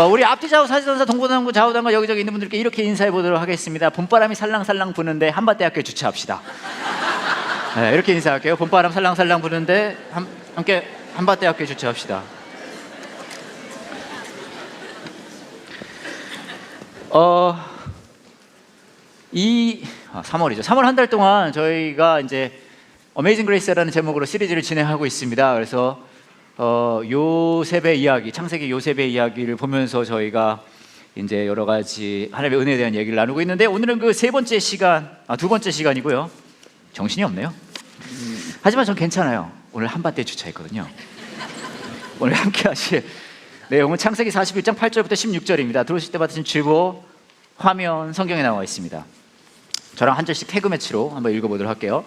우리 앞뒤 좌우 사지선사 동고남고 좌우당과 여기저기 있는 분들께 이렇게 인사해 보도록 하겠습니다. 봄바람이 살랑살랑 부는데 한밭대학교에 주차합시다. 네, 이렇게 인사할게요. 봄바람 살랑살랑 부는데 함께 한밭대학교에 주차합시다. 3월이죠. 3월 한 달 동안 저희가 이제 어메이징 그레이스라는 제목으로 시리즈를 진행하고 있습니다. 그래서 요셉의 이야기, 창세기 요셉의 이야기를 보면서 저희가 이제 여러 가지 하나님의 은혜에 대한 얘기를 나누고 있는데, 오늘은 그 두 번째 시간이고요. 정신이 없네요. 하지만 전 괜찮아요. 오늘 한밭대에 주차했거든요. 오늘 함께 하실 내용은 창세기 41장 8절부터 16절입니다. 들어오실 때 받으신 주보 화면 성경에 나와 있습니다. 저랑 한 절씩 태그 매치로 한번 읽어보도록 할게요.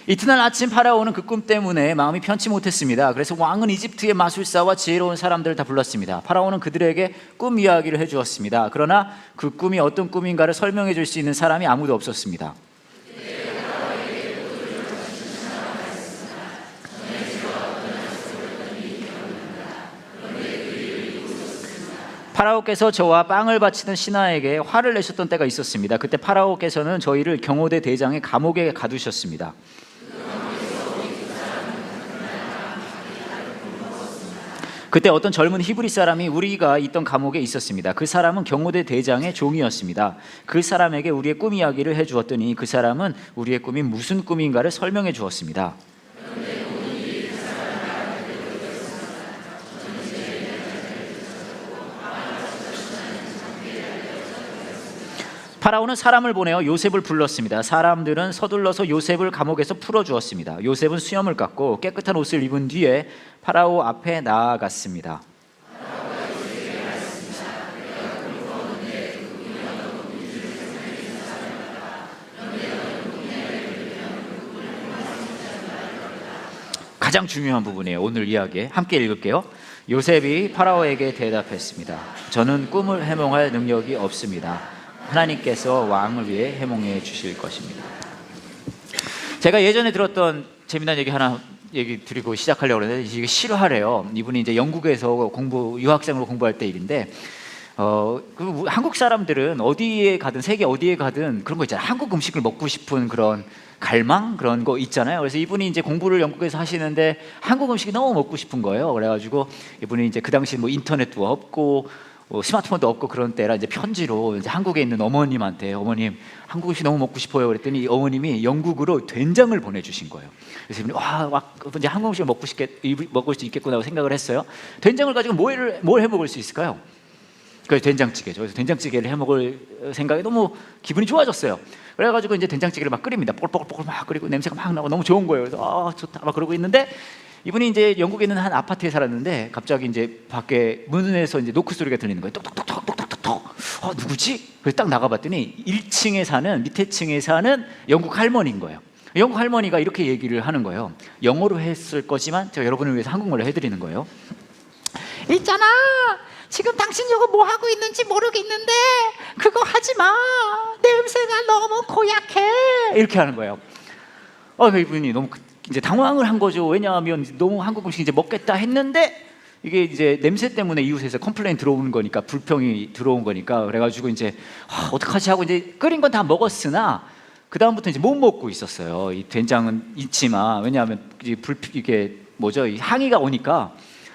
이튿날 아침 파라오는 그 꿈 때문에 마음이 편치 못했습니다. 그래서 왕은 이집트의 마술사와 지혜로운 사람들을 다 불렀습니다. 파라오는 그들에게 꿈 이야기를 해주었습니다. 그러나 그 꿈이 어떤 꿈인가를 설명해 줄 수 있는 사람이 아무도 없었습니다. 파라오께서 저와 빵을 바치던 신하에게 화를 내셨던 때가 있었습니다. 그때 파라오께서는 저희를 경호대 대장의 감옥에 가두셨습니다. 그때 어떤 젊은 히브리 사람이 우리가 있던 감옥에 있었습니다. 그 사람은 경호대 대장의 종이었습니다. 그 사람에게 우리의 꿈 이야기를 해주었더니 그 사람은 우리의 꿈이 무슨 꿈인가를 설명해 주었습니다. 파라오는 사람을 보내어 요셉을 불렀습니다. 사람들은 서둘러서 요셉을 감옥에서 풀어주었습니다. 요셉은 수염을 깎고 깨끗한 옷을 입은 뒤에 파라오 앞에 나아갔습니다. 가장 중요한 부분이에요. 오늘 이야기에 함께 읽을게요. 요셉이 파라오에게 대답했습니다. 저는 꿈을 해몽할 능력이 없습니다. 하나님께서 왕을 위해 해몽해 주실 것입니다. 제가 예전에 들었던 재미난 얘기 드리고 시작하려고 했는데, 이게 실화래요. 이분이 이제 영국에서 유학생으로 공부할 때 일인데, 한국 사람들은 어디에 가든 세계 어디에 가든 그런 거 있잖아요. 한국 음식을 먹고 싶은 그런 갈망, 그런 거 있잖아요. 그래서 이분이 이제 공부를 영국에서 하시는데 한국 음식이 너무 먹고 싶은 거예요. 그래가지고 이분이 이제 그 당시 뭐 인터넷도 없고 스마트폰도 없고 그런 때라 이제 편지로 이제 한국에 있는 어머님한테, 어머님 한국 음식 너무 먹고 싶어요 그랬더니 어머님이 영국으로 된장을 보내주신 거예요. 그래서 이분이 이제 한국 음식을 먹을 수 있겠구나 생각을 했어요. 된장을 가지고 뭘 해 먹을 수 있을까요? 그래서 된장찌개죠. 그래서 된장찌개를 해 먹을 생각에 너무 기분이 좋아졌어요. 그래가지고 이제 된장찌개를 막 끓입니다. 뽀글뽀글 막 끓이고 냄새가 막 나고 너무 좋은 거예요. 그래서 좋다 막 그러고 있는데, 이분이 이제 영국에 있는 한 아파트에 살았는데 갑자기 이제 밖에 문에서 이제 노크 소리가 들리는 거예요. 똑똑똑똑똑똑똑. 누구지? 그래서 딱 나가봤더니 1층에 사는, 밑에 층에 사는 영국 할머니인 거예요. 영국 할머니가 이렇게 얘기를 하는 거예요. 영어로 했을 거지만 제가 여러분을 위해서 한국말로 해드리는 거예요. 있잖아, 지금 당신 이거 뭐 하고 있는지 모르겠는데 그거 하지 마. 냄새가 너무 고약해. 이렇게 하는 거예요. 이분이 너무 이제 당황을 한 거죠. 왜냐하면 너무 한국 음식 이제 먹겠다 했는데 이게 이제 냄새 때문에 이웃에서 컴플레인 들어오는 거니까, 불평이 들어온 거니까, 그래가지고 이제 어떡하지 하고 이제 끓인 건 다 먹었으나 그 다음부터 이제 못 먹고 있었어요. 이 된장은 있지만, 왜냐하면 이게 뭐죠? 이 항의가 오니까.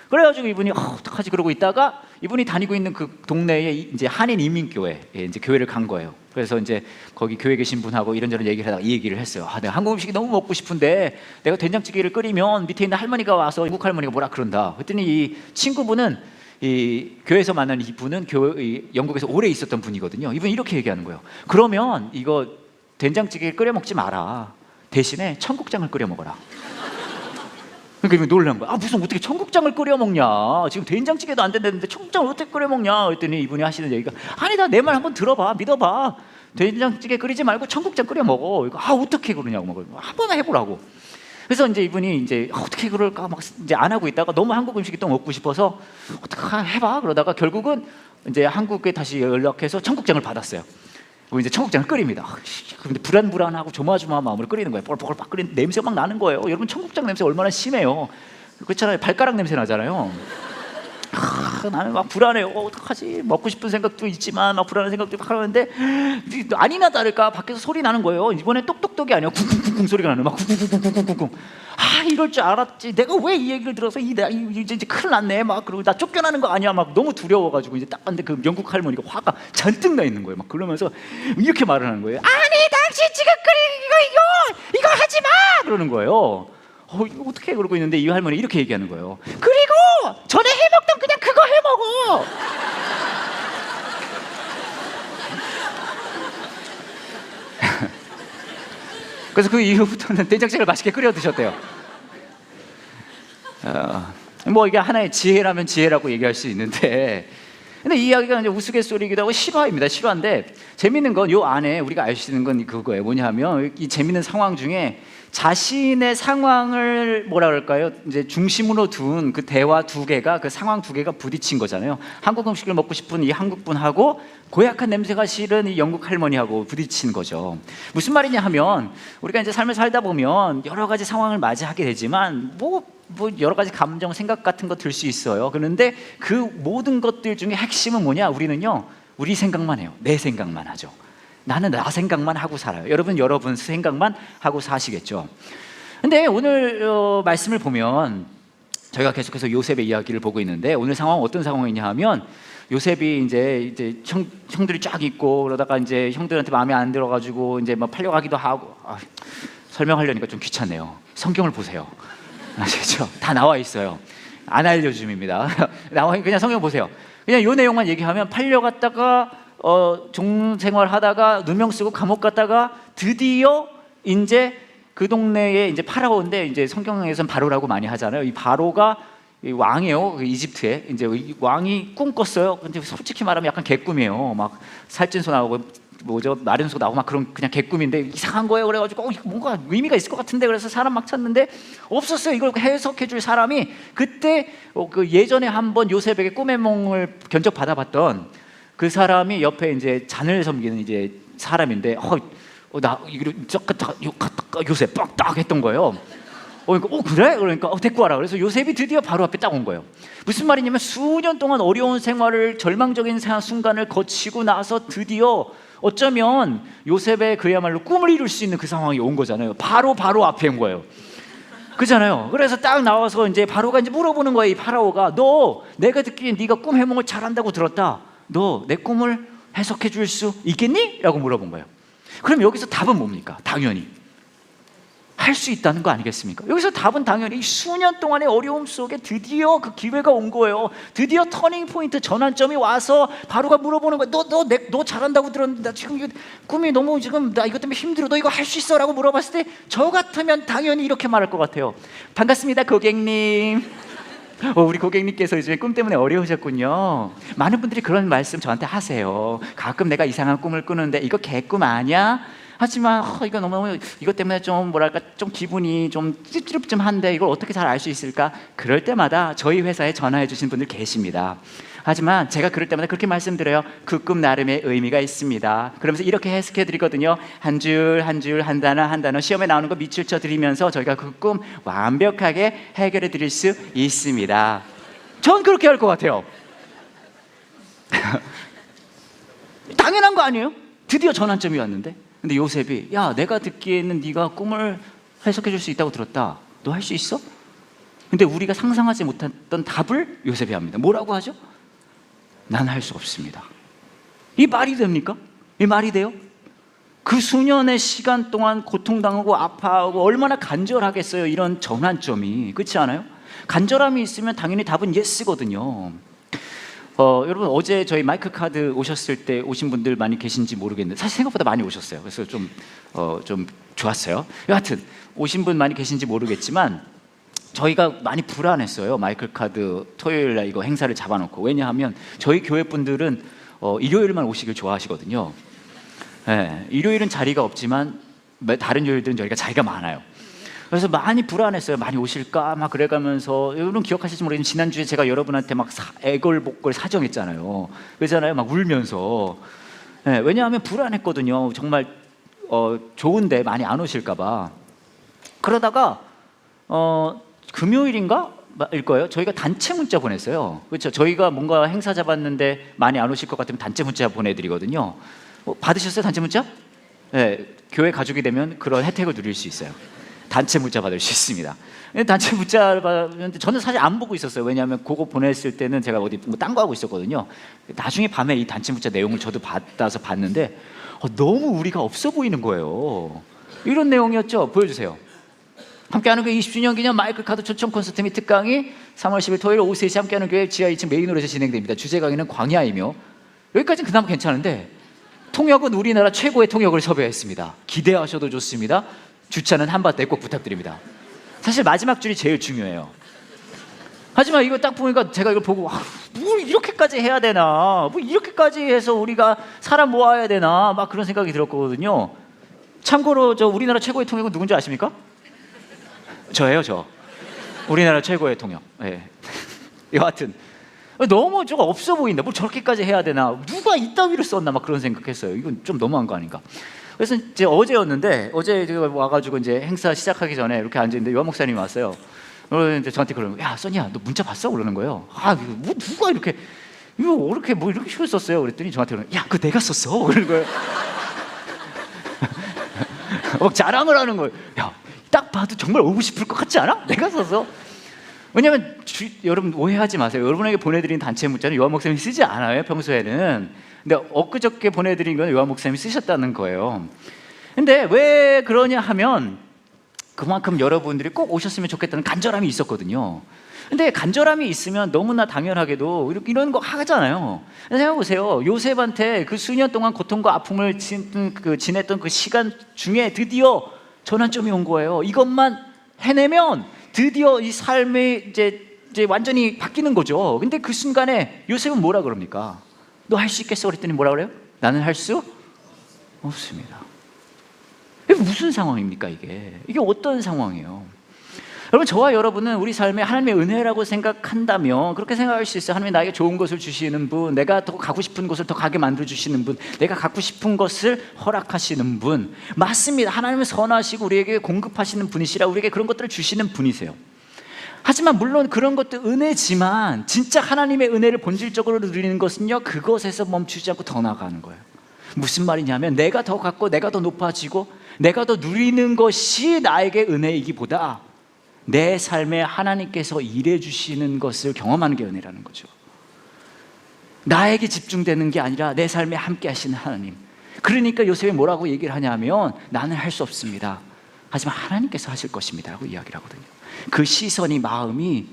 그래가지고 이분이 어떡하지 그러고 있다가 이분이 다니고 있는 그 동네에 이제 한인 이민교회에 이제 교회를 간 거예요. 그래서 이제 거기 교회 계신 분하고 이런저런 얘기를 하다가 이 얘기를 했어요. 내가 한국 음식이 너무 먹고 싶은데 내가 된장찌개를 끓이면 밑에 있는 할머니가 와서, 영국 할머니가 뭐라 그런다. 그랬더니 이 친구분은, 이 교회에서 만난 이분은 영국에서 오래 있었던 분이거든요. 이분이 이렇게 얘기하는 거예요. 그러면 이거 된장찌개 끓여 먹지 마라. 대신에 청국장을 끓여 먹어라. 그러니까 이분이 놀란 거야. 무슨 어떻게 청국장을 끓여 먹냐? 지금 된장찌개도 안 된다는데 청국장을 어떻게 끓여 먹냐? 그랬더니 이분이 하시는 얘기가, 아니다, 내 말 한번 들어봐, 믿어봐. 된장찌개 끓이지 말고 청국장 끓여 먹어. 이거 어떻게 그러냐고 막 한번 해보라고. 그래서 이제 이분이 이제 어떻게 그럴까 막 이제 안 하고 있다가 너무 한국 음식이 또 먹고 싶어서 어떻게 해봐 그러다가 결국은 이제 한국에 다시 연락해서 청국장을 받았어요. 그리고 이제 청국장을 끓입니다. 근데 불안불안하고 조마조마한 마음으로 끓이는 거예요. 뽀글뽀글 막 끓이는 냄새가 막 나는 거예요. 여러분 청국장 냄새 얼마나 심해요. 그렇잖아요. 발가락 냄새 나잖아요. 나는 막 불안해요. 어떡하지? 먹고 싶은 생각도 있지만 막 불안한 생각도 막 하는데 아니나 다를까 밖에서 소리 나는 거예요. 이번에 똑똑똑이 아니야. 쿵쿵쿵쿵 소리가 나는 막 쿵쿵쿵쿵쿵쿵. 이럴 줄 알았지. 내가 왜 이 얘기를 들어서 이제 큰일 났네. 막 그러고 나 쫓겨나는 거 아니야. 막 너무 두려워가지고 이제 딱 봤는데 그 영국 할머니가 화가 잔뜩 나 있는 거예요. 막 그러면서 이렇게 말을 하는 거예요. 아니 당신 지금 이거 하지 마. 그러는 거예요. 이거 어떻게 그러고 있는데 이 할머니 이렇게 얘기하는 거예요. 그리고 전에 해먹던 그냥 그거 해먹어. 그래서 그 이후부터는 된장찌개를 맛있게 끓여 드셨대요. 뭐 이게 하나의 지혜라면 지혜라고 얘기할 수 있는데, 근데 이 이야기가 이제 우스갯소리이기도 하고 실화입니다. 실화인데 재밌는 건 요 안에 우리가 알 수 있는 건 그거예요. 뭐냐면 이 재밌는 상황 중에 자신의 상황을 뭐라 그럴까요? 이제 중심으로 둔 그 대화 두 개가 그 상황 두 개가 부딪힌 거잖아요. 한국 음식을 먹고 싶은 이 한국 분하고 고약한 냄새가 싫은 이 영국 할머니하고 부딪힌 거죠. 무슨 말이냐 하면 우리가 이제 삶을 살다 보면 여러 가지 상황을 맞이하게 되지만 뭐 여러 가지 감정, 생각 같은 거 들 수 있어요. 그런데 그 모든 것들 중에 핵심은 뭐냐? 우리는요, 우리 생각만 해요. 내 생각만 하죠. 나는 나 생각만 하고 살아요. 여러분 생각만 하고 사시겠죠. 근데 오늘 말씀을 보면 저희가 계속해서 요셉의 이야기를 보고 있는데 오늘 상황은 어떤 상황이냐 하면 요셉이 이제 형들이 쫙 있고 그러다가 이제 형들한테 마음에 안 들어가지고 이제 막 팔려가기도 하고 설명하려니까 좀 귀찮네요. 성경을 보세요. 아시죠? 다 나와 있어요. 안 알려줌입니다. 그냥 성경 보세요. 그냥 요 내용만 얘기하면 팔려갔다가 종생활 하다가 누명 쓰고 감옥 갔다가 드디어 이제 그 동네에 이제 파라오인데 이제 성경에서는 바로라고 많이 하잖아요. 이 바로가 왕이에요. 이집트에 이제 왕이 꿈 꿨어요. 근데 솔직히 말하면 약간 개꿈이에요. 막 살찐소 나오고 마른 소 나오고 막 그런 그냥 개꿈인데 이상한 거예요. 그래가지고 이거 뭔가 의미가 있을 것 같은데 그래서 사람 막 찾는데 없었어요. 이걸 해석해줄 사람이 그때 그 예전에 한번 요셉에게 꿈의 몽을 견적 받아봤던 그 사람이 옆에 이제 잔을 섬기는 이제 사람인데 나 이거 요셉 빡딱 했던 거예요. 그래? 그러니까 데리고 와라. 그래서 요셉이 드디어 바로 앞에 딱 온 거예요. 무슨 말이냐면 수년 동안 어려운 생활을 절망적인 순간을 거치고 나서 드디어 어쩌면 요셉의 그야말로 꿈을 이룰 수 있는 그 상황이 온 거잖아요. 바로 앞에 온 거예요. 그잖아요. 그래서 딱 나와서 이제 바로가 이제 물어보는 거예요. 이 파라오가 너 내가 듣기엔 네가 꿈 해몽을 잘한다고 들었다. 너 내 꿈을 해석해 줄 수 있겠니? 라고 물어본 거예요. 그럼 여기서 답은 뭡니까? 당연히 할 수 있다는 거 아니겠습니까? 여기서 답은 당연히 수년 동안의 어려움 속에 드디어 그 기회가 온 거예요. 드디어 터닝 포인트, 전환점이 와서 바로가 물어보는 거예요. 너 잘한다고 들었는데 나 지금 이거 꿈이 너무 지금 나 이것 때문에 힘들어. 너 이거 할 수 있어? 라고 물어봤을 때 저 같으면 당연히 이렇게 말할 것 같아요. 반갑습니다, 고객님. 우리 고객님께서 요즘에 꿈 때문에 어려우셨군요. 많은 분들이 그런 말씀 저한테 하세요. 가끔 내가 이상한 꿈을 꾸는데 이거 개꿈 아니야? 하지만 이거 너무 이것 때문에 좀 뭐랄까 좀 기분이 좀 찝찝한데 이걸 어떻게 잘 알 수 있을까? 그럴 때마다 저희 회사에 전화해 주신 분들 계십니다. 하지만 제가 그럴 때마다 그렇게 말씀드려요. 그 꿈 나름의 의미가 있습니다. 그러면서 이렇게 해석해 드리거든요. 한 줄 한 줄 한 단어 시험에 나오는 거 밑줄 쳐 드리면서 저희가 그 꿈 완벽하게 해결해 드릴 수 있습니다. 전 그렇게 할 것 같아요. 당연한 거 아니에요? 드디어 전환점이 왔는데. 근데 요셉이 야 내가 듣기에는 네가 꿈을 해석해 줄 수 있다고 들었다. 너 할 수 있어? 근데 우리가 상상하지 못했던 답을 요셉이 합니다. 뭐라고 하죠? 난 할 수 없습니다. 이 말이 됩니까? 이 말이 돼요? 그 수년의 시간 동안 고통당하고 아파하고 얼마나 간절하겠어요. 이런 전환점이. 그렇지 않아요? 간절함이 있으면 당연히 답은 예스거든요. 여러분 어제 저희 마이크 카드 오셨을 때 오신 분들 많이 계신지 모르겠는데 사실 생각보다 많이 오셨어요. 그래서 좀 좋았어요. 여하튼 오신 분 많이 계신지 모르겠지만 저희가 많이 불안했어요. 마이클 카드 토요일 날 이거 행사를 잡아놓고. 왜냐하면 저희 교회 분들은 일요일만 오시길 좋아하시거든요. 네, 일요일은 자리가 없지만 다른 요일들은 저희가 자리가 많아요. 그래서 많이 불안했어요. 많이 오실까 막 그래가면서. 여러분 기억하실지 모르겠는데 지난주에 제가 여러분한테 막 애걸복걸 사정했잖아요. 그러잖아요. 막 울면서. 네, 왜냐하면 불안했거든요. 정말 좋은데 많이 안 오실까 봐. 그러다가 금요일인가 일 거예요. 저희가 단체 문자 보냈어요. 그렇죠? 저희가 뭔가 행사 잡았는데 많이 안 오실 것 같으면 단체 문자 보내드리거든요. 받으셨어요, 단체 문자? 네, 교회 가족이 되면 그런 혜택을 누릴 수 있어요. 단체 문자 받을 수 있습니다. 단체 문자를 받았는데 저는 사실 안 보고 있었어요. 왜냐하면 그거 보냈을 때는 제가 어디 뭐 딴 거 하고 있었거든요. 나중에 밤에 이 단체 문자 내용을 저도 받아서 봤는데 너무 우리가 없어 보이는 거예요. 이런 내용이었죠. 보여주세요. 함께하는 교회 20주년 기념 마이클 카드 초청 콘서트 및 특강이 3월 10일 토요일 오후 3시 함께하는 교회 지하 2층 메인홀에서 진행됩니다. 주제 강의는 광야이며, 여기까지는 그나마 괜찮은데 통역은 우리나라 최고의 통역을 섭외했습니다. 기대하셔도 좋습니다. 주차는 한밭에 꼭 부탁드립니다. 사실 마지막 줄이 제일 중요해요. 하지만 이거 딱 보니까 제가 이걸 보고 뭘 이렇게까지 해야 되나, 뭐 이렇게까지 해서 우리가 사람 모아야 되나, 막 그런 생각이 들었거든요. 참고로 저 우리나라 최고의 통역은 누군지 아십니까? 저예요, 저. 우리나라 최고의 통역. 네. 여하튼 너무 저거 없어 보인다. 뭐 저렇게까지 해야 되나? 누가 이따위를 썼나? 막 그런 생각했어요. 이건 좀 너무한 거 아닌가? 그래서 이제 어제였는데, 어제 제가 와가지고 이제 행사 시작하기 전에 이렇게 앉았는데 요한 목사님이 왔어요. 이제 저한테 그러는 거예요. 야, 써니야, 너 문자 봤어? 그러는 거예요. 뭐 누가 이렇게 뭐 이렇게 쉬워 썼어요? 그랬더니 저한테 그러는 거예요. 야, 그거 내가 썼어. 그러는 거예요. 막 자랑을 하는 거예요. 야, 딱 봐도 정말 오고 싶을 것 같지 않아? 내가 써서. 왜냐하면 여러분 오해하지 마세요. 여러분에게 보내드린 단체 문자는 요한 목사님이 쓰지 않아요, 평소에는. 근데 엊그저께 보내드린 건 요한 목사님이 쓰셨다는 거예요. 근데 왜 그러냐 하면 그만큼 여러분들이 꼭 오셨으면 좋겠다는 간절함이 있었거든요. 근데 간절함이 있으면 너무나 당연하게도 이런 거 하잖아요. 생각해보세요. 요셉한테 그 수년 동안 고통과 아픔을 지냈던 그 시간 중에 드디어 전환점이 온 거예요. 이것만 해내면 드디어 이 삶이 이제 완전히 바뀌는 거죠. 근데 그 순간에 요셉은 뭐라 그럽니까? 너 할 수 있겠어? 그랬더니 뭐라 그래요? 나는 할 수 없습니다. 이게 무슨 상황입니까? 이게 어떤 상황이에요? 여러분, 저와 여러분은 우리 삶에 하나님의 은혜라고 생각한다면 그렇게 생각할 수 있어요. 하나님이 나에게 좋은 것을 주시는 분, 내가 더 가고 싶은 곳을 더 가게 만들어 주시는 분, 내가 갖고 싶은 것을 허락하시는 분, 맞습니다. 하나님은 선하시고 우리에게 공급하시는 분이시라 우리에게 그런 것들을 주시는 분이세요. 하지만 물론 그런 것도 은혜지만 진짜 하나님의 은혜를 본질적으로 누리는 것은요, 그것에서 멈추지 않고 더 나아가는 거예요. 무슨 말이냐면 내가 더 갖고 내가 더 높아지고 내가 더 누리는 것이 나에게 은혜이기보다 내 삶에 하나님께서 일해 주시는 것을 경험하는 게 은혜라는 거죠. 나에게 집중되는 게 아니라 내 삶에 함께 하시는 하나님. 그러니까 요셉이 뭐라고 얘기를 하냐면 나는 할 수 없습니다. 하지만 하나님께서 하실 것입니다 라고 이야기를 하거든요. 그 시선이, 마음이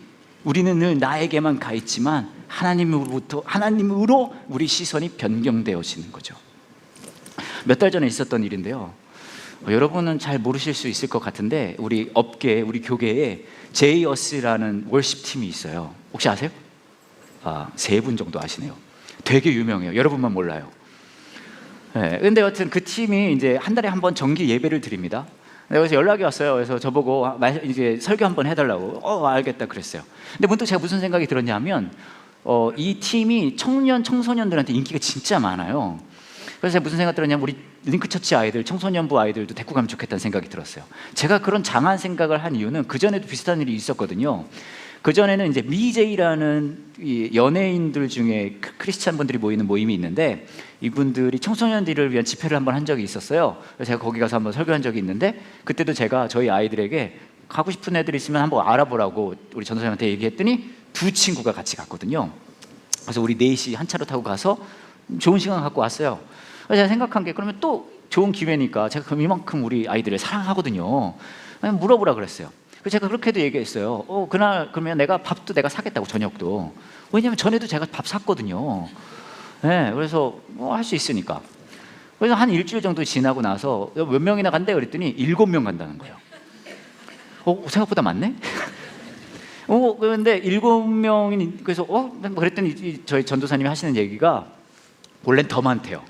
우리는 늘 나에게만 가 있지만 하나님으로 우리 시선이 변경되어지는 거죠. 몇 달 전에 있었던 일인데요. 여러분은 잘 모르실 수 있을 것 같은데 우리 업계, 우리 교계에 제이어스라는 월십 팀이 있어요. 혹시 아세요? 3분 정도 아시네요. 되게 유명해요. 여러분만 몰라요. 네, 근데 여튼 그 팀이 이제 한 달에 한 번 정기 예배를 드립니다. 그래서 연락이 왔어요. 그래서 저보고 이제 설교 한번 해달라고. 알겠다 그랬어요. 근데 문득 제가 무슨 생각이 들었냐면 이 팀이 청소년들한테 인기가 진짜 많아요. 그래서 제가 무슨 생각 들었냐면 우리 링크처치 아이들, 청소년부 아이들도 데리고 가면 좋겠다는 생각이 들었어요. 제가 그런 장한 생각을 한 이유는 그전에도 비슷한 일이 있었거든요. 그전에는 이제 미제이라는 연예인들 중에 크리스찬 분들이 모이는 모임이 있는데 이분들이 청소년들을 위한 집회를 한번 한 적이 있었어요. 그래서 제가 거기 가서 한번 설교한 적이 있는데 그때도 제가 저희 아이들에게 가고 싶은 애들 있으면 한번 알아보라고 우리 전도사님한테 얘기했더니 2 친구가 같이 갔거든요. 그래서 우리 4시 한 차로 타고 가서 좋은 시간 갖고 왔어요. 그래서 제가 생각한 게 그러면 또 좋은 기회니까 제가 그럼 이만큼 우리 아이들을 사랑하거든요. 그냥 물어보라 그랬어요. 그래서 제가 그렇게도 얘기했어요. 그날 그러면 내가 밥도 내가 사겠다고, 저녁도. 왜냐면 전에도 제가 밥 샀거든요. 네, 그래서 할 수 있으니까. 그래서 한 일주일 정도 지나고 나서 몇 명이나 간대 그랬더니 7명 간다는 거예요. 생각보다 많네? 그런데 7명이 그래서 그랬더니 저희 전도사님이 하시는 얘기가 원래는 더 많대요.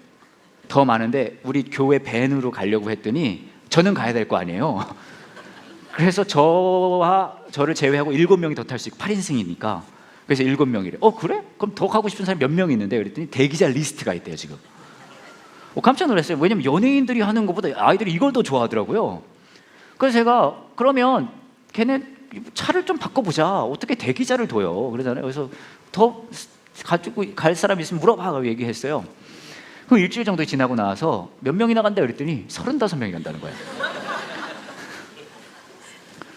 더 많은데 우리 교회 밴으로 가려고 했더니 저는 가야 될 거 아니에요. 그래서 저를 제외하고 7명이 더 탈 수 있고 8인승이니까 그래서 7명이래. 그래? 그럼 더 가고 싶은 사람이 몇 명 있는데 그랬더니 대기자 리스트가 있대요 지금. 깜짝 놀랐어요. 왜냐면 연예인들이 하는 것보다 아이들이 이걸 더 좋아하더라고요. 그래서 제가 그러면 걔네 차를 좀 바꿔보자. 어떻게 대기자를 둬요? 그러잖아요. 그래서 더 가지고 갈 사람 있으면 물어봐 얘기했어요. 그 일주일 정도 지나고 나서 몇 명이나 간다 그랬더니 35명이 간다는 거예요.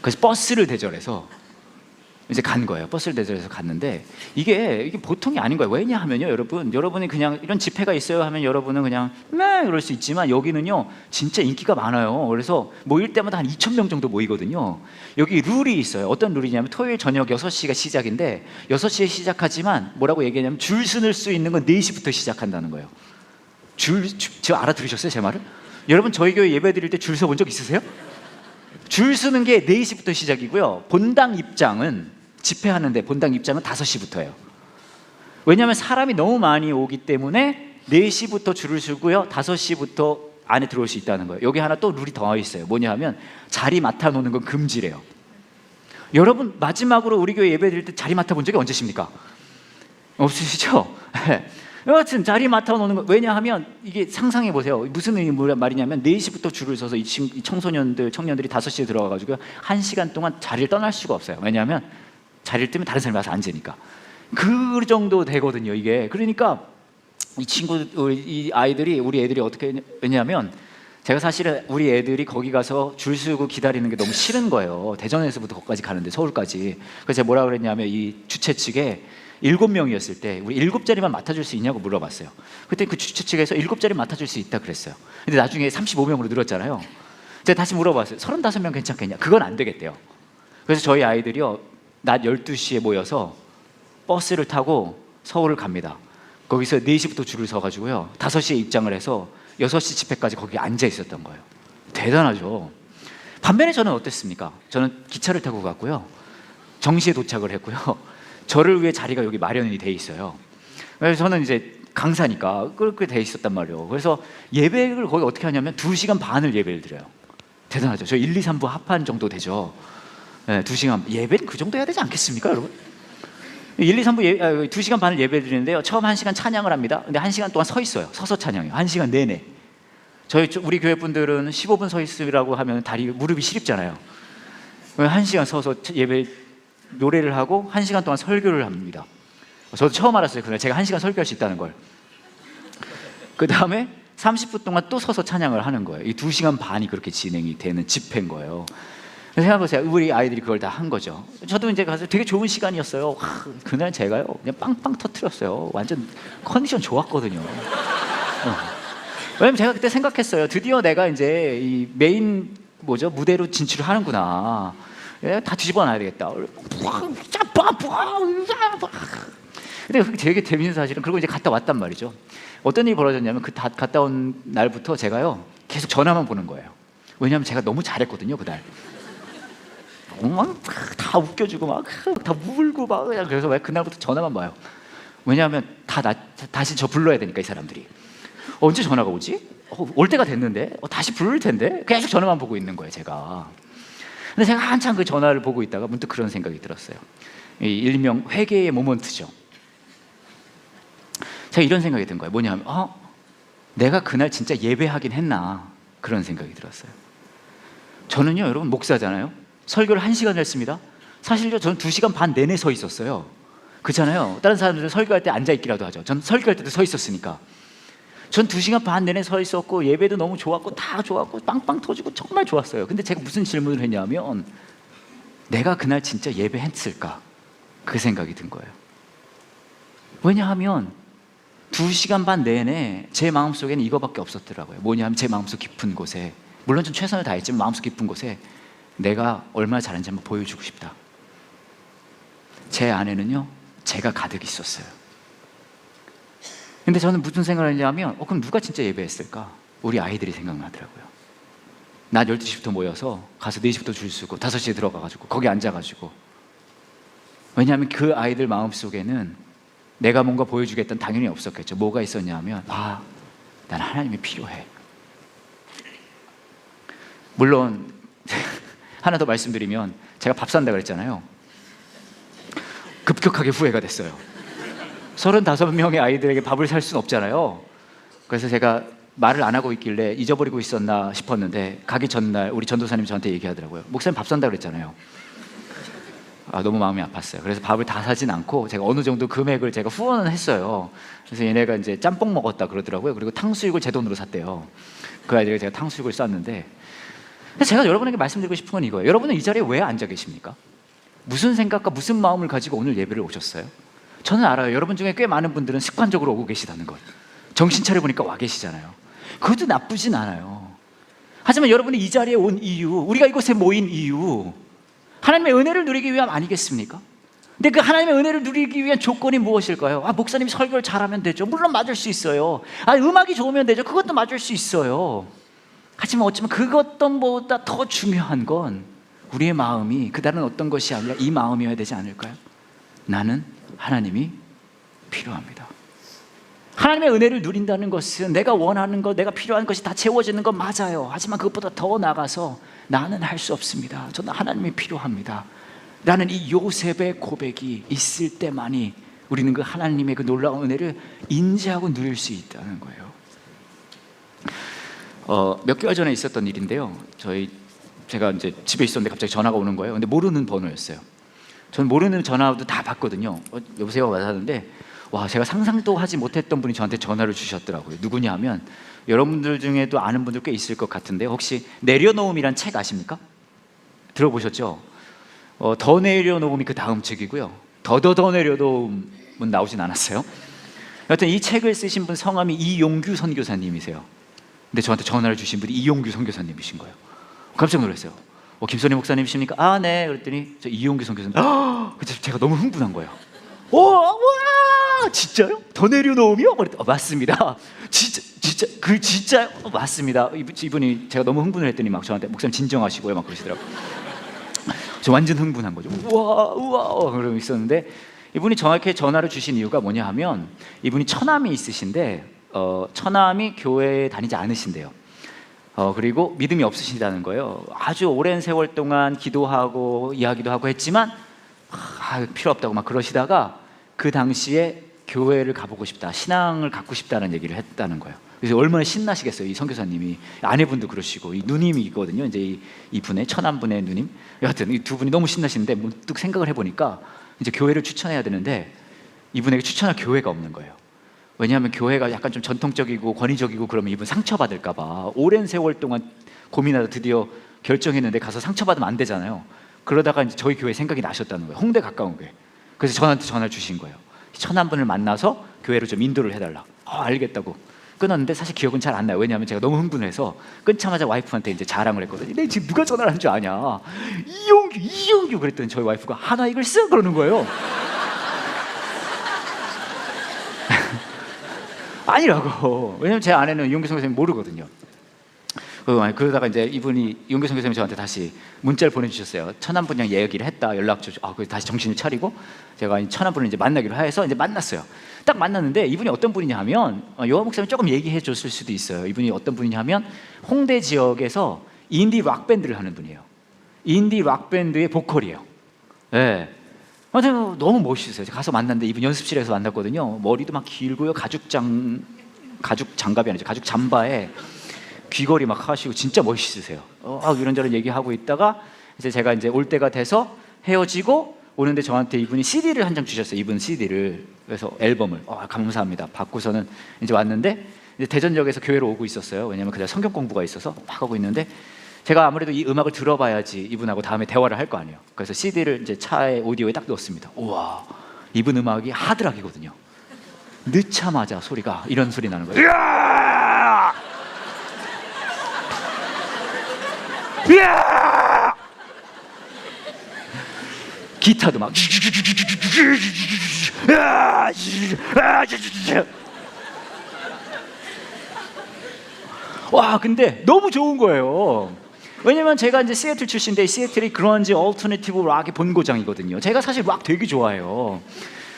그래서 버스를 대절해서 이제 간 거예요. 버스를 대절해서 갔는데 이게 보통이 아닌 거예요. 왜냐하면요, 여러분이 그냥 이런 집회가 있어요 하면 여러분은 그냥 그럴 수 있지만 여기는요 진짜 인기가 많아요. 그래서 모일 때마다 한 2,000명 정도 모이거든요. 여기 룰이 있어요. 어떤 룰이냐면 토요일 저녁 6시가 시작인데 6시에 시작하지만 뭐라고 얘기하냐면 줄 서는 수 있는 건 4시부터 시작한다는 거예요. 저 알아들으셨어요? 제 말을? 여러분 저희 교회 예배 드릴 때 줄 서 본 적 있으세요? 줄 서는 게 4시부터 시작이고요. 본당 입장은 집회하는데 본당 입장은 5시부터예요. 왜냐하면 사람이 너무 많이 오기 때문에 4시부터 줄을 서고요 5시부터 안에 들어올 수 있다는 거예요. 여기 하나 또 룰이 더 있어요. 뭐냐 하면 자리 맡아놓는 건 금지래요. 여러분 마지막으로 우리 교회 예배 드릴 때 자리 맡아본 적이 언제십니까? 없으시죠? 여하튼 자리 맡아놓는 거, 왜냐하면 이게 상상해 보세요. 무슨 말이냐면 4시부터 줄을 서서 이 청년들이 5시에 들어와가지고 1시간 동안 자리를 떠날 수가 없어요. 왜냐하면 자리를 뜨면 다른 사람이 와서 앉으니까. 그 정도 되거든요 이게. 그러니까 이 아이들이, 우리 애들이 어떻게 했냐면, 제가 사실은 우리 애들이 거기 가서 줄 서고 기다리는 게 너무 싫은 거예요. 대전에서부터 거기까지 가는데, 서울까지. 그래서 제가 뭐라 그랬냐면 이 주최 측에 7명이었을 때 우리 7자리만 맡아줄 수 있냐고 물어봤어요. 그때 그 주최 측에서 7자리 맡아줄 수 있다 그랬어요. 근데 나중에 35명으로 늘었잖아요. 제가 다시 물어봤어요. 35명 괜찮겠냐? 그건 안 되겠대요. 그래서 저희 아이들이요 낮 12시에 모여서 버스를 타고 서울을 갑니다. 거기서 4시부터 줄을 서가지고요 5시에 입장을 해서 6시 집회까지 거기 앉아 있었던 거예요. 대단하죠. 반면에 저는 어땠습니까? 저는 기차를 타고 갔고요 정시에 도착을 했고요 저를 위해 자리가 여기 마련이 돼 있어요. 그래서 저는 이제 강사니까 그렇게 돼 있었단 말이에요. 그래서 예배를 거기 어떻게 하냐면 2시간 반을 예배를 드려요. 대단하죠. 저 1, 2, 3부 합한 정도 되죠. 네, 2시간. 예배는 그 정도 해야 되지 않겠습니까 여러분? 1, 2, 3부 2시간 반을 예배 드리는데요 처음 1시간 찬양을 합니다. 근데 1시간 동안 서 있어요. 서서 찬양해요. 1시간 내내. 우리 교회 분들은 15분 서 있으라고 하면 무릎이 시립잖아요. 1시간 서서 예배 노래를 하고 1시간 동안 설교를 합니다. 저도 처음 알았어요. 그날 제가 1시간 설교할 수 있다는 걸. 그 다음에 30분 동안 또 서서 찬양을 하는 거예요. 이 2시간 반이 그렇게 진행이 되는 집회인 거예요. 생각해보세요. 우리 아이들이 그걸 다 한 거죠. 저도 이제 가서 되게 좋은 시간이었어요. 그날 제가요 그냥 빵빵 터뜨렸어요. 완전 컨디션 좋았거든요. 왜냐면 제가 그때 생각했어요. 드디어 내가 이제 이 메인 무대로 진출을 하는구나. 다 뒤집어 놔야 되겠다. 근데 그게 되게 재밌는 사실은, 그리고 이제 갔다 왔단 말이죠. 어떤 일이 벌어졌냐면 갔다 온 날부터 제가요 계속 전화만 보는 거예요. 왜냐하면 제가 너무 잘했거든요 그날. 다 웃겨주고 막 다 울고 막. 그래서 왜 그날부터 전화만 봐요. 왜냐하면 다시 저 불러야 되니까. 이 사람들이 언제 전화가 오지? 올 때가 됐는데 다시 부를 텐데. 계속 전화만 보고 있는 거예요 제가. 근데 제가 한참 그 전화를 보고 있다가 문득 그런 생각이 들었어요. 일명 회개의 모먼트죠. 제가 이런 생각이 든 거예요. 뭐냐면 내가 그날 진짜 예배하긴 했나, 그런 생각이 들었어요. 저는요 여러분 목사잖아요. 설교를 1시간 했습니다. 사실요 저는 2시간 반 내내 서 있었어요. 그렇잖아요. 다른 사람들은 설교할 때 앉아있기라도 하죠. 전 설교할 때도 서 있었으니까. 전 2시간 반 내내 서 있었고 예배도 너무 좋았고 다 좋았고 빵빵 터지고 정말 좋았어요. 근데 제가 무슨 질문을 했냐면, 내가 그날 진짜 예배했을까, 그 생각이 든 거예요. 왜냐하면 2시간 반 내내 제 마음속에는 이거밖에 없었더라고요. 뭐냐면 제 마음속 깊은 곳에, 물론 좀 최선을 다했지만 마음속 깊은 곳에 내가 얼마나 잘하는지 한번 보여주고 싶다. 제 안에는요 제가 가득 있었어요. 근데 저는 무슨 생각을 했냐면 그럼 누가 진짜 예배했을까? 우리 아이들이 생각나더라고요. 낮 12시부터 모여서 가서 4시부터 줄 서고 5시에 들어가가지고 거기 앉아가지고. 왜냐하면 그 아이들 마음속에는 내가 뭔가 보여주겠다는 당연히 없었겠죠. 뭐가 있었냐면 난 하나님이 필요해. 물론 하나 더 말씀드리면, 제가 밥 산다 그랬잖아요. 급격하게 후회가 됐어요. 35명의 아이들에게 밥을 살 수는 없잖아요. 그래서 제가 말을 안 하고 있길래 잊어버리고 있었나 싶었는데, 가기 전날 우리 전도사님이 저한테 얘기하더라고요. 목사님 밥 산다 그랬잖아요. 너무 마음이 아팠어요. 그래서 밥을 다 사진 않고 제가 어느 정도 금액을 제가 후원을 했어요. 그래서 얘네가 이제 짬뽕 먹었다 그러더라고요. 그리고 탕수육을 제 돈으로 샀대요. 그 아이들에게 제가 탕수육을 쐈는데, 제가 여러분에게 말씀드리고 싶은 건 이거예요. 여러분은 이 자리에 왜 앉아 계십니까? 무슨 생각과 무슨 마음을 가지고 오늘 예배를 오셨어요? 저는 알아요. 여러분 중에 꽤 많은 분들은 습관적으로 오고 계시다는 것. 정신 차려보니까 와 계시잖아요. 그것도 나쁘진 않아요. 하지만 여러분이 이 자리에 온 이유, 우리가 이곳에 모인 이유, 하나님의 은혜를 누리기 위함 아니겠습니까? 근데 그 하나님의 은혜를 누리기 위한 조건이 무엇일까요? 목사님이 설교를 잘하면 되죠. 물론 맞을 수 있어요. 음악이 좋으면 되죠. 그것도 맞을 수 있어요. 하지만 어쩌면 그것보다 더 중요한 건 우리의 마음이 그다른 어떤 것이 아니라 이 마음이어야 되지 않을까요? 나는 하나님이 필요합니다. 하나님의 은혜를 누린다는 것은 내가 원하는 것, 내가 필요한 것이 다 채워지는 건 맞아요. 하지만 그것보다 더 나아가서 나는 할 수 없습니다. 저는 하나님이 필요합니다 라는 이 요셉의 고백이 있을 때만이 우리는 그 하나님의 그 놀라운 은혜를 인지하고 누릴 수 있다는 거예요. 몇 개월 전에 있었던 일인데요. 제가 이제 집에 있었는데 갑자기 전화가 오는 거예요. 근데 모르는 번호였어요. 저는 모르는 전화도 다 받거든요. 여보세요 하는데, 제가 상상도 하지 못했던 분이 저한테 전화를 주셨더라고요. 누구냐 하면 여러분들 중에도 아는 분들 꽤 있을 것 같은데, 혹시 내려놓음이란 책 아십니까? 들어보셨죠? 더 내려놓음이 그 다음 책이고요. 더 내려놓음은 나오진 않았어요. 여하튼 이 책을 쓰신 분 성함이 이용규 선교사님이세요. 근데 저한테 전화를 주신 분이 이용규 선교사님이신 거예요. 깜짝 놀랐어요. 김선희 목사님이십니까? 네. 그랬더니 저 이용규 선교사님. 그래서 제가 너무 흥분한 거예요. 와, 진짜요? 더 내려놓으며? 맞습니다. 진짜 맞습니다. 이분이 제가 너무 흥분을 했더니 막 저한테 목사님 진정하시고요 막 그러시더라고요. 저 완전 흥분한 거죠. 우와 그러고 있었는데, 이분이 정확히 전화를 주신 이유가 뭐냐 하면, 이분이 처남이 있으신데 처남이 교회에 다니지 않으신대요. 그리고 믿음이 없으시다는 거예요. 아주 오랜 세월 동안 기도하고 이야기도 하고 했지만 필요 없다고 막 그러시다가 그 당시에 교회를 가보고 싶다, 신앙을 갖고 싶다는 얘기를 했다는 거예요. 그래서 얼마나 신나시겠어요. 이 선교사님이, 아내분도 그러시고 이 누님이거든요. 이제 이분의 처남분의 누님. 여하튼 이 두 분이 너무 신나시는데 문득 생각을 해보니까 이제 교회를 추천해야 되는데 이분에게 추천할 교회가 없는 거예요. 왜냐하면 교회가 약간 좀 전통적이고 권위적이고 그러면 이분 상처받을까 봐 오랜 세월 동안 고민하다 드디어 결정했는데 가서 상처받으면 안 되잖아요. 그러다가 이제 저희 교회 생각이 나셨다는 거예요. 홍대 가까운 교회. 그래서 저한테 전화를 주신 거예요. 처남분을 만나서 교회로 좀 인도를 해달라. 알겠다고 끊었는데 사실 기억은 잘 안 나요. 왜냐하면 제가 너무 흥분해서 끊자마자 와이프한테 이제 자랑을 했거든요. 내 지금 누가 전화를 한 줄 아냐? 이용규 그랬더니 저희 와이프가 하나 이걸 쓰 그러는 거예요. 아니라고. 왜냐면 제 아내는 이용규 선생님 모르거든요. 그러다가 이제 이분이 이용규 선생님이 저한테 다시 문자를 보내주셨어요. 처남분이랑 얘기를 했다, 연락 주죠. 그래서 다시 정신을 차리고 제가 처남분을 이제 만나기로 해서 이제 만났어요. 딱 만났는데 이분이 어떤 분이냐 하면, 요한 목사님이 조금 얘기해 줬을 수도 있어요. 이분이 어떤 분이냐 하면 홍대 지역에서 인디 락 밴드를 하는 분이에요. 인디 락 밴드의 보컬이에요. 네. 너무 멋있으세요. 가서 만났는데 이분 연습실에서 만났거든요. 머리도 막 길고요. 가죽 장갑이 아니죠. 가죽 잠바에 귀걸이 막 하시고 진짜 멋있으세요. 이런저런 얘기하고 있다가 이제 제가 이제 올 때가 돼서 헤어지고 오는데 저한테 이분이 CD를 한 장 주셨어요. 이분 CD를. 그래서 앨범을. 감사합니다. 받고서는 이제 왔는데 이제 대전역에서 교회로 오고 있었어요. 왜냐면 그냥 성경 공부가 있어서 막 하고 있는데 제가 아무래도 이 음악을 들어봐야지 이분하고 다음에 대화를 할 거 아니에요. 그래서 CD를 이제 차에 오디오에 딱 넣었습니다. 우와, 이분 음악이 하드락이거든요. 넣자마자 소리가 이런 소리 나는 거예요. 기타도 막 근데 너무 좋은 거예요. 왜냐면 제가 이제 시애틀 출신인데 시애틀이 그런지 얼터너티브 락의 본고장이거든요. 제가 사실 락 되게 좋아해요.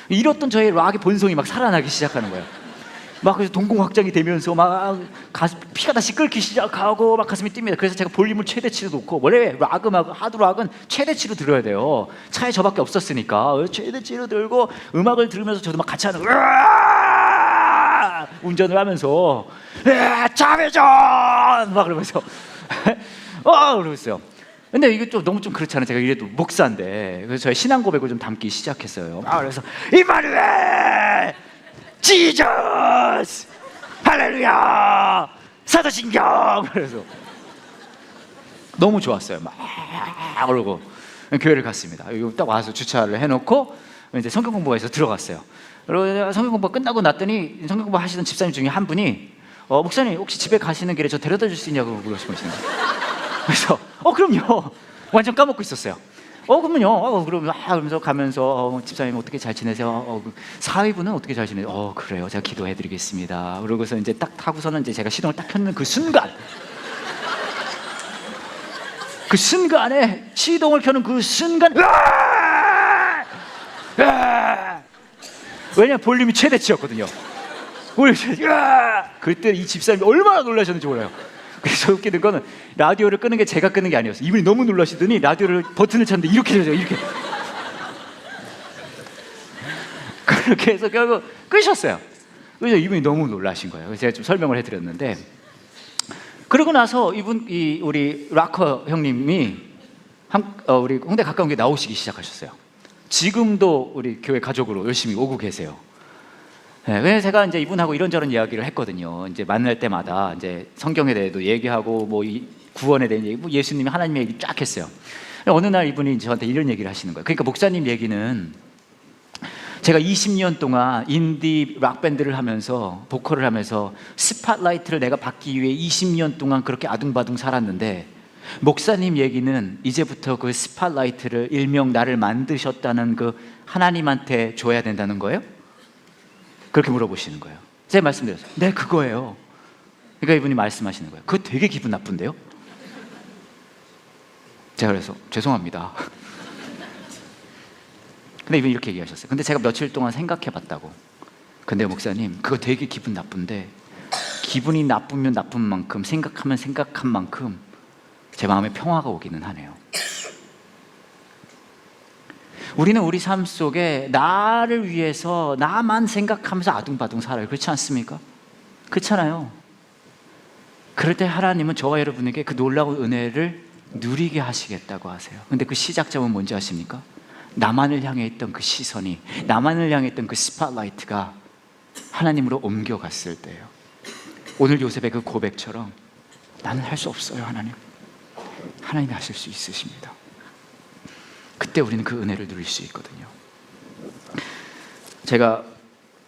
이렇던 저의 락의 본성이 막 살아나기 시작하는 거예요. 막 그래서 동공 확장이 되면서 막 피가 다시 끓기 시작하고 막 가슴이 뜁니다. 그래서 제가 볼륨을 최대치로 놓고, 원래 락 음악, 하드 락은 최대치로 들어야 돼요. 차에 저밖에 없었으니까 최대치로 들고 음악을 들으면서 저도 막 같이 하는 운전을 하면서 자매전 막 그러면서 그러고 있어요. 근데 이게 좀 너무 좀 그렇잖아요. 제가 이래도 목사인데. 그래서 저의 신앙 고백을 좀 담기 시작했어요. 그래서 임마누엘, 지저스, 할렐루야, 사도신경. 그래서 너무 좋았어요. 막 그러고 교회를 갔습니다. 여기 딱 와서 주차를 해놓고 이제 성경 공부해서 들어갔어요. 그리고 성경 공부 끝나고 났더니 성경 공부 하시던 집사님 중에 한 분이 목사님 혹시 집에 가시는 길에 저 데려다 줄 수 있냐고 물으시는 거예요. 그래서 그럼요. 완전 까먹고 있었어요. 그러면요. 그러면서 가면서 집사님 어떻게 잘 지내세요? 사위분은 어떻게 잘 지내세요? 그래요. 제가 기도해드리겠습니다. 그러고서 이제 딱 타고서는 이제 제가 시동을 딱 켰는 그 순간, 그 순간에 시동을 켜는 그 순간, 왜냐면 볼륨이 최대치였거든요. 그때 이 집사님이 얼마나 놀라셨는지 몰라요. 그래서 웃기는 거는 라디오를 끄는 게 제가 끄는 게 아니었어요. 이분이 너무 놀라시더니 라디오를 버튼을 쳤는데 이렇게 되죠. 이렇게. 그렇게 해서 결국 끄셨어요. 그래서 이분이 너무 놀라신 거예요. 그래서 제가 좀 설명을 해드렸는데, 그러고 나서 우리 락커 형님이 우리 홍대 가까운 게 나오시기 시작하셨어요. 지금도 우리 교회 가족으로 열심히 오고 계세요. 네, 그래서 제가 이제 이분하고 이런저런 이야기를 했거든요. 이제 만날 때마다 이제 성경에 대해도 얘기하고 뭐 이 구원에 대한 얘기, 뭐 예수님이 하나님의 얘기 쫙 했어요. 어느 날 이분이 저한테 이런 얘기를 하시는 거예요. 그러니까 목사님 얘기는 제가 20년 동안 인디 락 밴드를 하면서 보컬을 하면서 스팟라이트를 내가 받기 위해 20년 동안 그렇게 아둥바둥 살았는데, 목사님 얘기는 이제부터 그 스팟라이트를 일명 나를 만드셨다는 그 하나님한테 줘야 된다는 거예요? 그렇게 물어보시는 거예요. 제가 말씀드렸어요. 네, 그거예요. 그러니까 이분이 말씀하시는 거예요. 그거 되게 기분 나쁜데요? 제가 그래서 죄송합니다. 근데 이분이 이렇게 얘기하셨어요. 근데 제가 며칠 동안 생각해봤다고. 근데 목사님, 그거 되게 기분 나쁜데 기분이 나쁘면 나쁜 만큼, 생각하면 생각한 만큼 제 마음에 평화가 오기는 하네요. 우리는 우리 삶 속에 나를 위해서 나만 생각하면서 아둥바둥 살아요. 그렇지 않습니까? 그렇잖아요. 그럴 때 하나님은 저와 여러분에게 그 놀라운 은혜를 누리게 하시겠다고 하세요. 근데 그 시작점은 뭔지 아십니까? 나만을 향해 있던 그 시선이, 나만을 향해 있던 그 스팟라이트가 하나님으로 옮겨갔을 때예요. 오늘 요셉의 그 고백처럼 나는 할 수 없어요. 하나님이 하실 수 있으십니다. 그때 우리는 그 은혜를 누릴 수 있거든요. 제가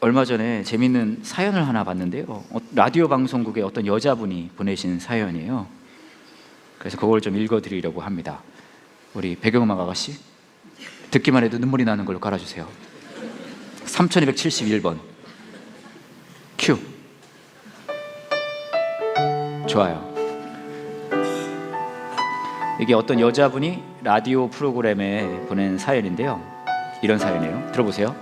얼마 전에 재밌는 사연을 하나 봤는데요. 라디오 방송국의 어떤 여자분이 보내신 사연이에요. 그래서 그걸 좀 읽어드리려고 합니다. 우리 배경음악 아가씨, 듣기만 해도 눈물이 나는 걸로 깔아주세요. 3271번 큐. 좋아요. 이게 어떤 여자분이 라디오 프로그램에 보낸 사연인데요. 이런 사연이에요. 들어보세요.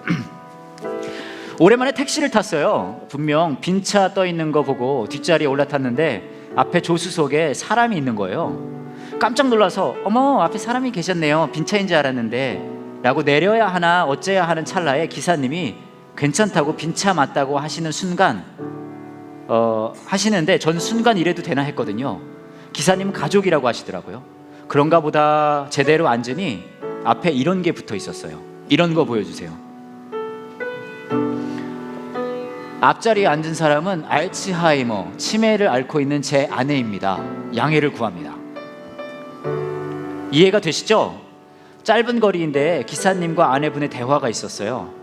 오랜만에 택시를 탔어요. 분명 빈 차 떠 있는 거 보고 뒷자리에 올라탔는데 앞에 조수석에 사람이 있는 거예요. 깜짝 놀라서 어머, 앞에 사람이 계셨네요. 빈 차인 줄 알았는데 라고 내려야 하나 어째야 하는 찰나에 기사님이 괜찮다고 빈 차 맞다고 하시는 순간 하시는데 전 순간 이래도 되나 했거든요. 기사님은 가족이라고 하시더라고요. 그런가 보다 제대로 앉으니 앞에 이런 게 붙어 있었어요. 이런 거 보여주세요. 앞자리에 앉은 사람은 알츠하이머, 치매를 앓고 있는 제 아내입니다. 양해를 구합니다. 이해가 되시죠? 짧은 거리인데 기사님과 아내분의 대화가 있었어요.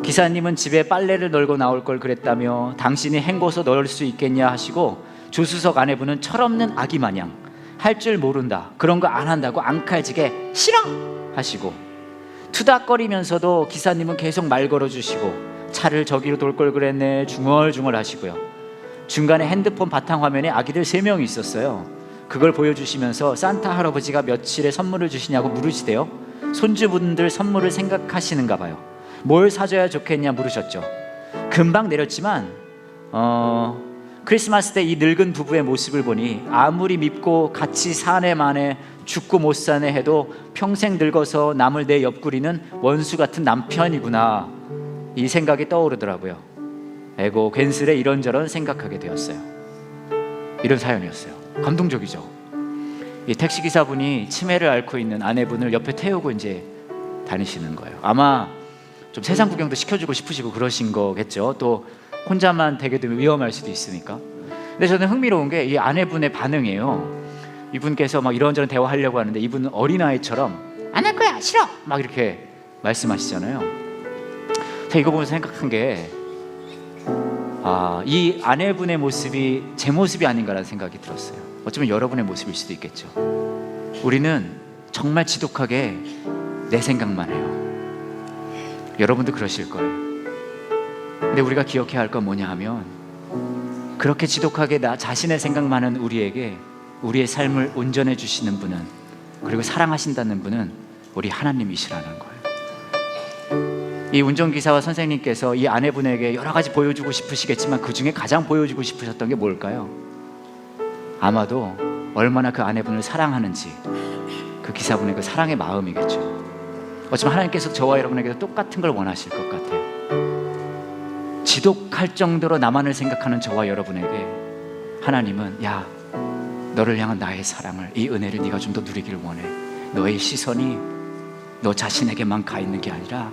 기사님은 집에 빨래를 널고 나올 걸 그랬다며 당신이 헹궈서 넣을 수 있겠냐 하시고, 조수석 아내분은 철없는 아기 마냥 할 줄 모른다, 그런 거 안 한다고 앙칼지게 싫어 하시고, 투닥거리면서도 기사님은 계속 말 걸어주시고 차를 저기로 돌 걸 그랬네 중얼중얼 하시고요. 중간에 핸드폰 바탕화면에 아기들 3명이 있었어요. 그걸 보여주시면서 산타 할아버지가 며칠에 선물을 주시냐고 물으시대요. 손주분들 선물을 생각하시는가 봐요. 뭘 사줘야 좋겠냐 물으셨죠. 금방 내렸지만 크리스마스 때 이 늙은 부부의 모습을 보니 아무리 밉고 같이 사내 만에 죽고 못 사내 해도 평생 늙어서 남을 내 옆구리는 원수 같은 남편이구나, 이 생각이 떠오르더라고요. 에고 괜스레 이런저런 생각하게 되었어요. 이런 사연이었어요. 감동적이죠. 이 택시 기사분이 치매를 앓고 있는 아내분을 옆에 태우고 이제 다니시는 거예요. 아마 좀 세상 구경도 시켜주고 싶으시고 그러신 거겠죠. 또 혼자만 되게 되면 위험할 수도 있으니까. 근데 저는 흥미로운 게 이 아내분의 반응이에요. 이분께서 막 이런저런 대화하려고 하는데 이분은 어린아이처럼 안 할 거야, 싫어, 막 이렇게 말씀하시잖아요. 제가 이거 보면서 생각한 게 이 아내분의 모습이 제 모습이 아닌가라는 생각이 들었어요. 어쩌면 여러분의 모습일 수도 있겠죠. 우리는 정말 지독하게 내 생각만 해요. 여러분도 그러실 거예요. 근데 우리가 기억해야 할 건 뭐냐 하면, 그렇게 지독하게 나 자신의 생각만 하는 우리에게 우리의 삶을 온전해 주시는 분은, 그리고 사랑하신다는 분은 우리 하나님이시라는 거예요. 이 운전기사와 선생님께서 이 아내분에게 여러 가지 보여주고 싶으시겠지만 그 중에 가장 보여주고 싶으셨던 게 뭘까요? 아마도 얼마나 그 아내분을 사랑하는지, 그 기사분의 그 사랑의 마음이겠죠. 어쩌면 하나님께서 저와 여러분에게도 똑같은 걸 원하실 것 같아요. 지독할 정도로 나만을 생각하는 저와 여러분에게 하나님은, 야, 너를 향한 나의 사랑을, 이 은혜를 네가 좀 더 누리기를 원해. 너의 시선이 너 자신에게만 가 있는 게 아니라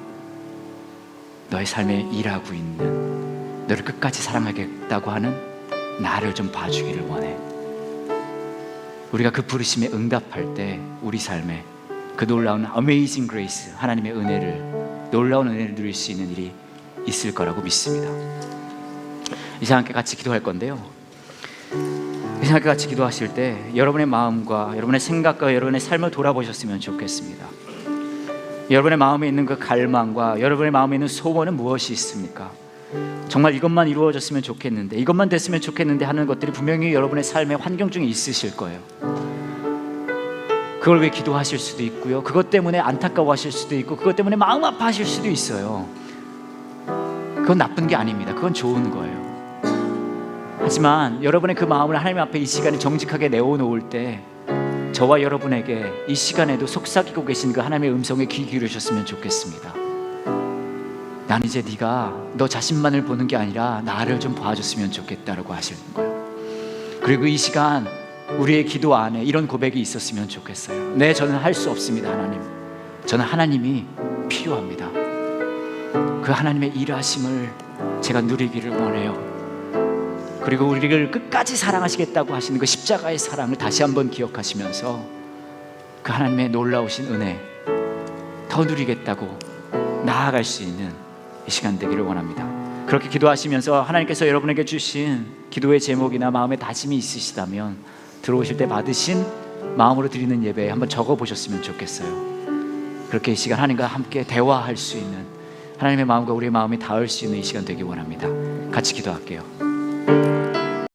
너의 삶에 일하고 있는, 너를 끝까지 사랑하겠다고 하는 나를 좀 봐주기를 원해. 우리가 그 부르심에 응답할 때 우리 삶에 그 놀라운 Amazing Grace, 하나님의 은혜를, 놀라운 은혜를 누릴 수 있는 일이 있을 거라고 믿습니다. 이제 함께 같이 기도할 건데요, 이제 함께 같이 기도하실 때 여러분의 마음과 여러분의 생각과 여러분의 삶을 돌아보셨으면 좋겠습니다. 여러분의 마음에 있는 그 갈망과 여러분의 마음에 있는 소원은 무엇이 있습니까? 정말 이것만 이루어졌으면 좋겠는데, 이것만 됐으면 좋겠는데 하는 것들이 분명히 여러분의 삶의 환경 중에 있으실 거예요. 그걸 위해 기도하실 수도 있고요, 그것 때문에 안타까워하실 수도 있고, 그것 때문에 마음 아파하실 수도 있어요. 그건 나쁜 게 아닙니다. 그건 좋은 거예요. 하지만 여러분의 그 마음을 하나님 앞에 이 시간에 정직하게 내어놓을 때 저와 여러분에게 이 시간에도 속삭이고 계신 그 하나님의 음성에 귀 기울이셨으면 좋겠습니다. 난 이제 네가 너 자신만을 보는 게 아니라 나를 좀 봐줬으면 좋겠다라고 하시는 거예요. 그리고 이 시간 우리의 기도 안에 이런 고백이 있었으면 좋겠어요. 네, 저는 할 수 없습니다. 하나님, 저는 하나님이 필요합니다. 그 하나님의 일하심을 제가 누리기를 원해요. 그리고 우리를 끝까지 사랑하시겠다고 하시는 그 십자가의 사랑을 다시 한번 기억하시면서 그 하나님의 놀라우신 은혜 더 누리겠다고 나아갈 수 있는 이 시간 되기를 원합니다. 그렇게 기도하시면서 하나님께서 여러분에게 주신 기도의 제목이나 마음의 다짐이 있으시다면 들어오실 때 받으신 마음으로 드리는 예배에 한번 적어보셨으면 좋겠어요. 그렇게 이 시간 하나님과 함께 대화할 수 있는, 하나님의 마음과 우리의 마음이 닿을 수 있는 이 시간 되기 원합니다. 같이 기도할게요.